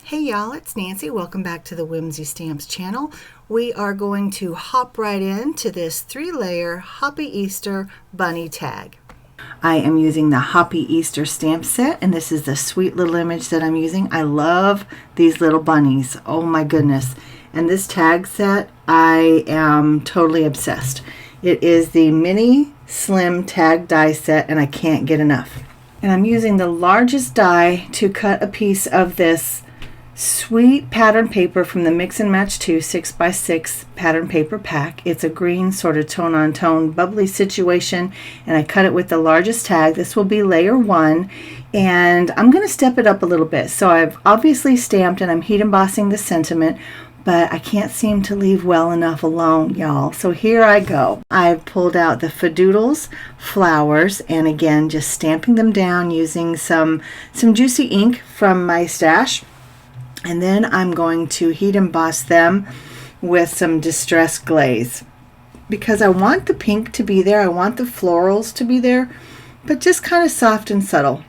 Hey y'all, it's Nancy. Welcome back to the Whimsy Stamps channel. We are going to hop right into this 3-layer Happy Easter bunny tag. I am using the Happy Easter stamp set, and this is the sweet little image that I'm using. I love these little bunnies. Oh my goodness. And this tag set, I am totally obsessed. It is the mini slim tag die set, and I can't get enough. And I'm using the largest die to cut a piece of this sweet pattern paper from the Mix and Match 2 6x6 pattern paper pack. It's a green sort of tone on tone bubbly situation, and I cut it with the largest tag. This will be layer 1, and I'm going to step it up a little bit. So I've obviously stamped and I'm heat embossing the sentiment, but I can't seem to leave well enough alone, y'all. So here I go. I've pulled out the Fadoodles flowers, and again just stamping them down using some juicy ink from my stash. And then I'm going to heat emboss them with some Distress Glaze because I want the pink to be there. I want the florals to be there, but just kind of soft and subtle.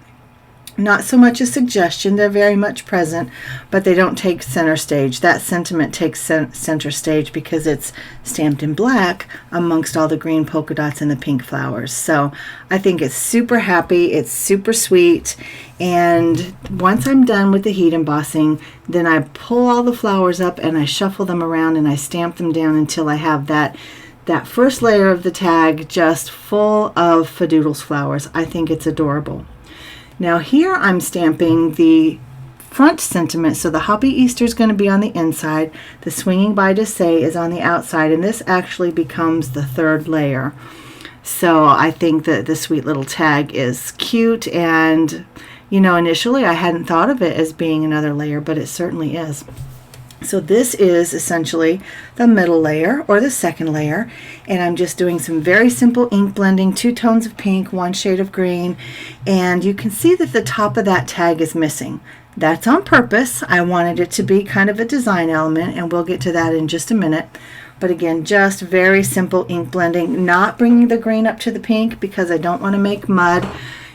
Not so much a suggestion. They're very much present, but they don't take center stage. That sentiment takes center stage because it's stamped in black amongst all the green polka dots and the pink flowers. So I think it's super happy. It's super sweet. And once I'm done with the heat embossing, then I pull all the flowers up and I shuffle them around and I stamp them down until I have that first layer of the tag just full of Fadoodles flowers. I think it's adorable. Now here I'm stamping the front sentiment, so the Happy Easter is going to be on the inside, the Swinging by to Say is on the outside, and this actually becomes the third layer. So I think that the sweet little tag is cute, and you know, initially I hadn't thought of it as being another layer, but it certainly is. So this is essentially the middle layer or the second layer, and I'm just doing some very simple ink blending, 2 tones of pink, 1 shade of green, and you can see that the top of that tag is missing. That's on purpose. I wanted it to be kind of a design element, and we'll get to that in just a minute. But again, just very simple ink blending, not bringing the green up to the pink because I don't want to make mud.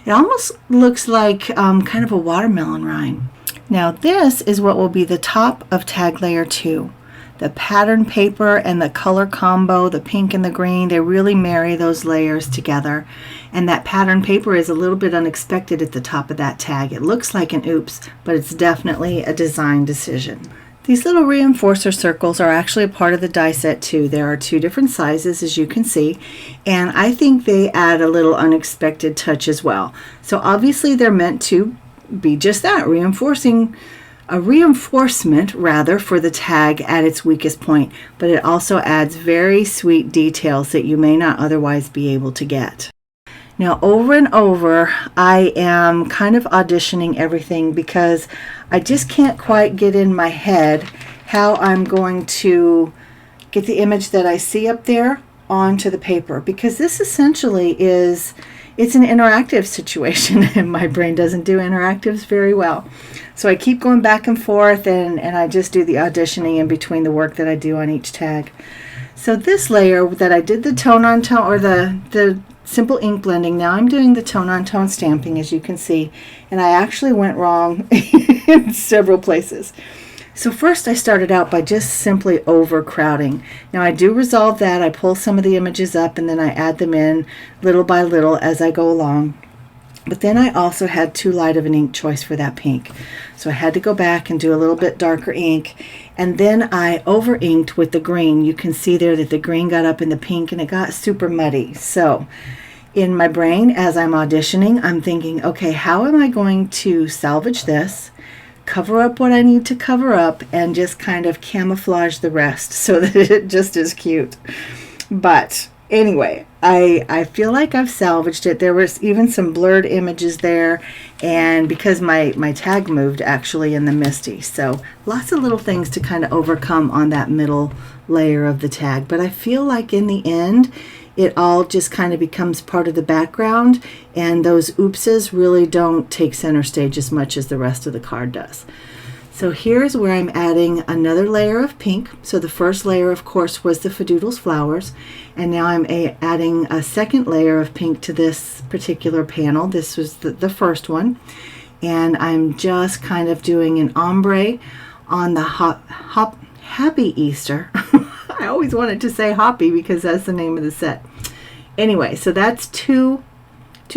It almost looks like kind of a watermelon rind. Now this is what will be the top of tag layer 2. The pattern paper and the color combo, the pink and the green, they really marry those layers together. And that pattern paper is a little bit unexpected at the top of that tag. It looks like an oops, but it's definitely a design decision. These little reinforcer circles are actually a part of the die set too. There are 2 different sizes, as you can see, and I think they add a little unexpected touch as well. So obviously they're meant to be just that, a reinforcement rather for the tag at its weakest point, but it also adds very sweet details that you may not otherwise be able to get. Now over and over I am kind of auditioning everything because I just can't quite get in my head how I'm going to get the image that I see up there onto the paper, because this essentially it's an interactive situation and my brain doesn't do interactives very well. So I keep going back and forth and I just do the auditioning in between the work that I do on each tag. So this layer that I did the tone on tone or the simple ink blending, now I'm doing the tone on tone stamping, as you can see, and I actually went wrong in several places. So first I started out by just simply overcrowding. Now I do resolve that. I pull some of the images up and then I add them in little by little as I go along. But then I also had too light of an ink choice for that pink. So I had to go back and do a little bit darker ink. And then I over inked with the green. You can see there that the green got up in the pink and it got super muddy. So in my brain, as I'm auditioning, I'm thinking, okay, how am I going to salvage this, cover up what I need to cover up, and just kind of camouflage the rest so that it just is cute. But anyway, I feel like I've salvaged it. There was even some blurred images there, and because my tag moved actually in the MISTI. So lots of little things to kind of overcome on that middle layer of the tag. But I feel like in the end, it all just kind of becomes part of the background, and those oopses really don't take center stage as much as the rest of the card does. So here's where I'm adding another layer of pink. So the first layer, of course, was the Fadoodles flowers, and now I'm adding a second layer of pink to this particular panel. This was the first one, and I'm just kind of doing an ombre on the Happy Easter. I always wanted to say Hoppy because that's the name of the set. Anyway, so that's two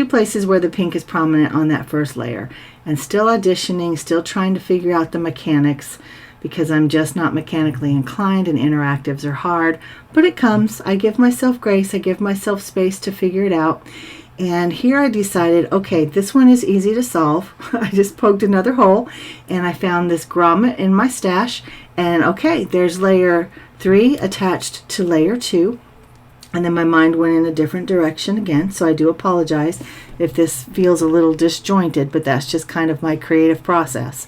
places where the pink is prominent on that first layer, and still auditioning, still trying to figure out the mechanics, because I'm just not mechanically inclined and interactives are hard, but it comes. I give myself grace, I give myself space to figure it out. And here I decided, okay, this one is easy to solve. I just poked another hole and I found this grommet in my stash, and okay, there's layer 3 attached to layer 2. And then my mind went in a different direction again, so I do apologize if this feels a little disjointed, but that's just kind of my creative process.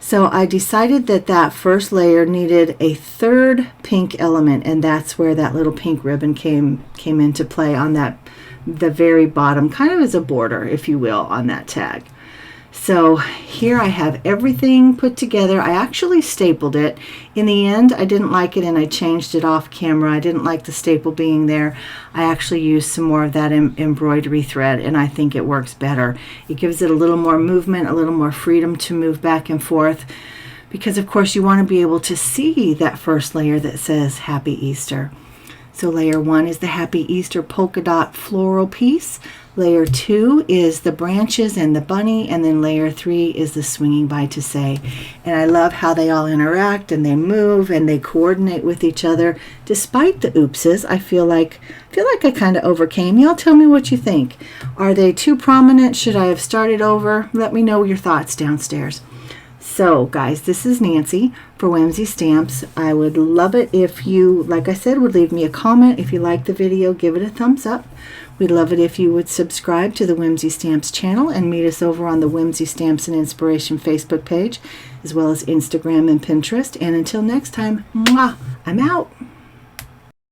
So I decided that that first layer needed a third pink element, and that's where that little pink ribbon came into play on the very bottom, kind of as a border, if you will, on that tag. So here I have everything put together. I actually stapled it. In the end, I didn't like it and I changed it off camera. I didn't like the staple being there. I actually used some more of that embroidery thread, and I think it works better. It gives it a little more movement, a little more freedom to move back and forth, because of course you want to be able to see that first layer that says Happy Easter. So layer 1 is the Happy Easter polka dot floral piece. Layer 2 is the branches and the bunny, and then layer 3 is the swinging by to say. And I love how they all interact and they move and they coordinate with each other. Despite the oopses, I feel like I kind of overcame. Y'all tell me what you think. Are they too prominent? Should I have started over? Let me know your thoughts downstairs. So guys, this is Nancy for Whimsy Stamps. I would love it if you, like I said, would leave me a comment. If you like the video, give it a thumbs up. We'd love it if you would subscribe to the Whimsy Stamps channel and meet us over on the Whimsy Stamps and Inspiration Facebook page, as well as Instagram and Pinterest. And until next time, mwah, I'm out.